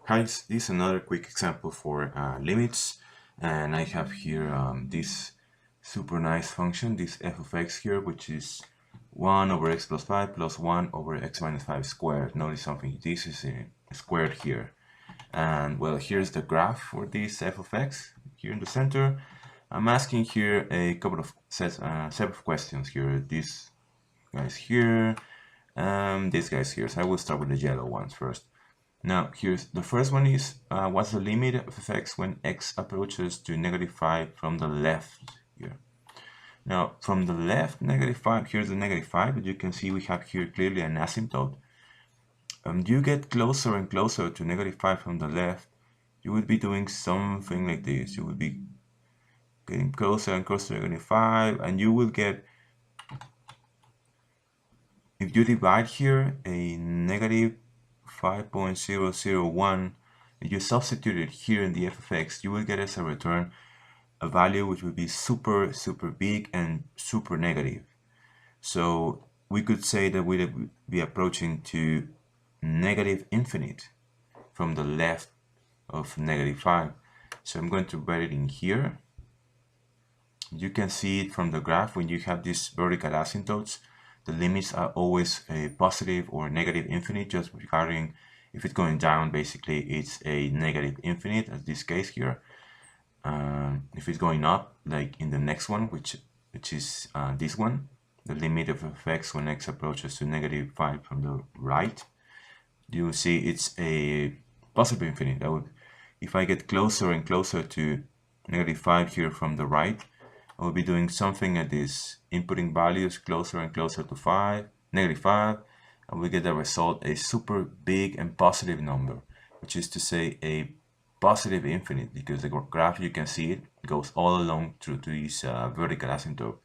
Hi, this is another quick example for limits, and I have here this super nice function, this f of x here, which is 1 over x plus 5 plus 1 over x minus 5 squared. Notice something, this is squared here. And well, here's the graph for this f of x here in the center. I'm asking here a couple of set of questions here. These guys here, these guys here. So I will start with the yellow ones first. Now, here's the first one is what's the limit of x when x approaches to -5 from the left here. Now, from the left, -5, here's the -5, but you can see we have here clearly an asymptote. You get closer and closer to -5 from the left, you would be doing something like this. You would be getting closer and closer to -5, and you will get, if you divide here a -5.001, if you substitute it here in the f of x, you will get as a return a value which would be super big and super negative. So we could say that we would be approaching to -infinite from the left of -5. So I'm going to write it in here. You can see it from the graph. When you have these vertical asymptotes, the limits are always a positive or negative infinite, just regarding if it's going down, basically it's a negative infinite, as this case here. If it's going up, like in the next one, which is this one, the limit of x when x approaches to -5 from the right, you will see it's a positive infinite. That would, if I get closer and closer to -5 here from the right, I will be doing something like this, inputting values closer and closer to -5, and we get the result a super big and positive number, which is to say a positive infinite, because the graph, you can see it goes all along through to this vertical asymptote.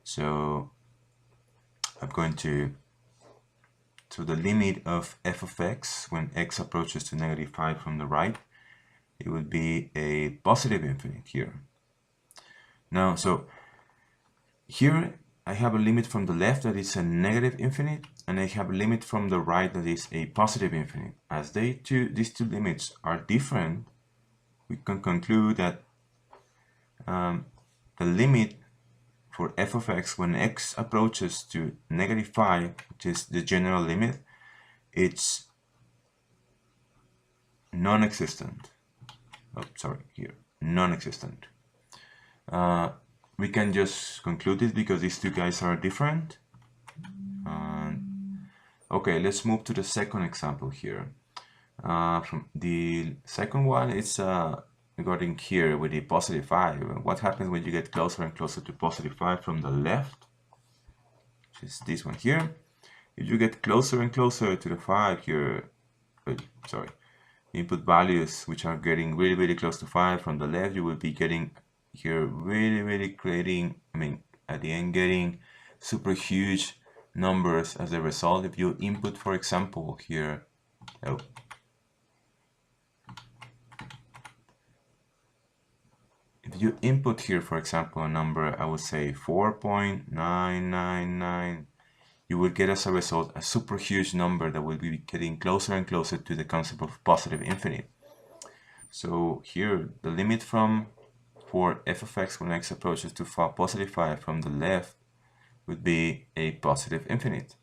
So I'm going to the limit of f of x when x approaches to -5 from the right, it would be a positive infinite here. Now, so here I have a limit from the left that is a negative infinite, and I have a limit from the right that is a positive infinite. As these two limits are different, we can conclude that the limit for f of x when x approaches to -5, which is the general limit, it's non-existent. Oh, sorry, here, non-existent. We can just conclude it because these two guys are different. Okay, let's move to the second example here. From the second one, it's regarding here with the +5. What happens when you get closer and closer to +5 from the left, which is this one here? If you get closer and closer to the 5 here, input values which are getting really close to 5 from the left, you will be getting here really creating, at the end, getting super huge numbers as a result. If you input, for example, here, if you input here, for example, a number, I would say 4.999, you will get as a result a super huge number that will be getting closer and closer to the concept of positive infinite. So here, the limit for f of x when x approaches to +5 from the left would be a positive infinite.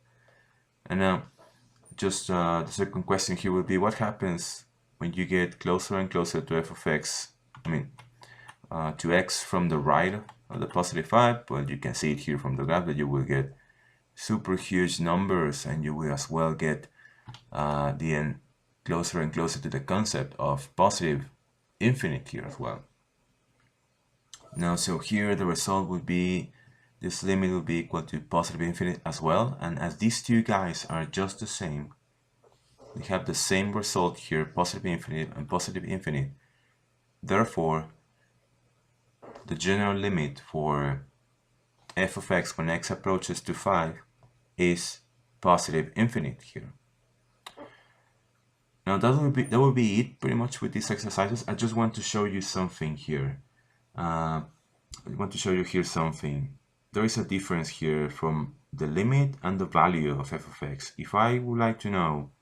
And now, just the second question here would be, what happens when you get closer and closer to f of x, to x from the right of the +5? Well, you can see it here from the graph that you will get super huge numbers, and you will as well get the end closer and closer to the concept of positive infinite here as well. Now, so here the result would be, this limit will be equal to positive infinite as well, and as these two guys are just the same, we have the same result here, positive infinite and positive infinite. Therefore, the general limit for f of x when x approaches to 5 is positive infinite here. Now that will be it pretty much with these exercises. I just want to show you something here. I want to show you here something. There is a difference here from the limit and the value of f of x. If I would like to know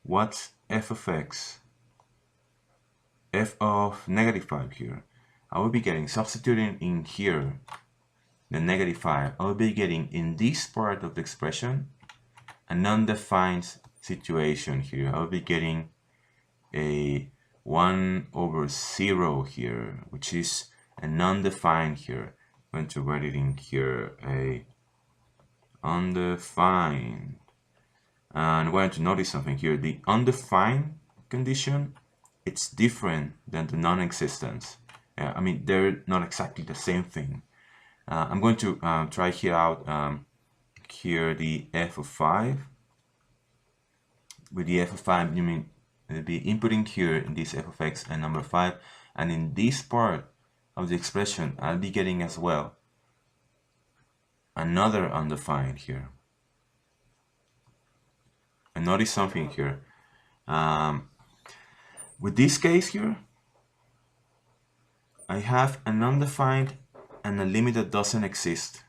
what f of x f of negative 5 here, I will be getting, substituting in here the negative 5, I will be getting in this part of the expression an undefined situation here. I will be getting a 1 over 0 here, which is an undefined here. I'm going to write it in here, a undefined. And we're going to notice something here. The undefined condition, it's different than the non-existence. I mean, they're not exactly the same thing. I'm going to try here out here the f of 5. With the f of 5, you mean it'll be inputting here in this f of x and number 5, and in this part of the expression I'll be getting as well another undefined here. And notice something here. With this case here, I have an undefined and a limit that doesn't exist,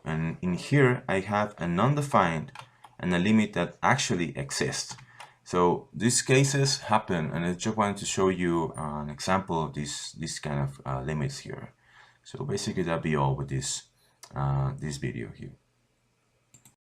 and in here I have an undefined and a limit that actually exists. So these cases happen, and I just wanted to show you an example of this kind of limits here. So basically that'll be all with this this video here.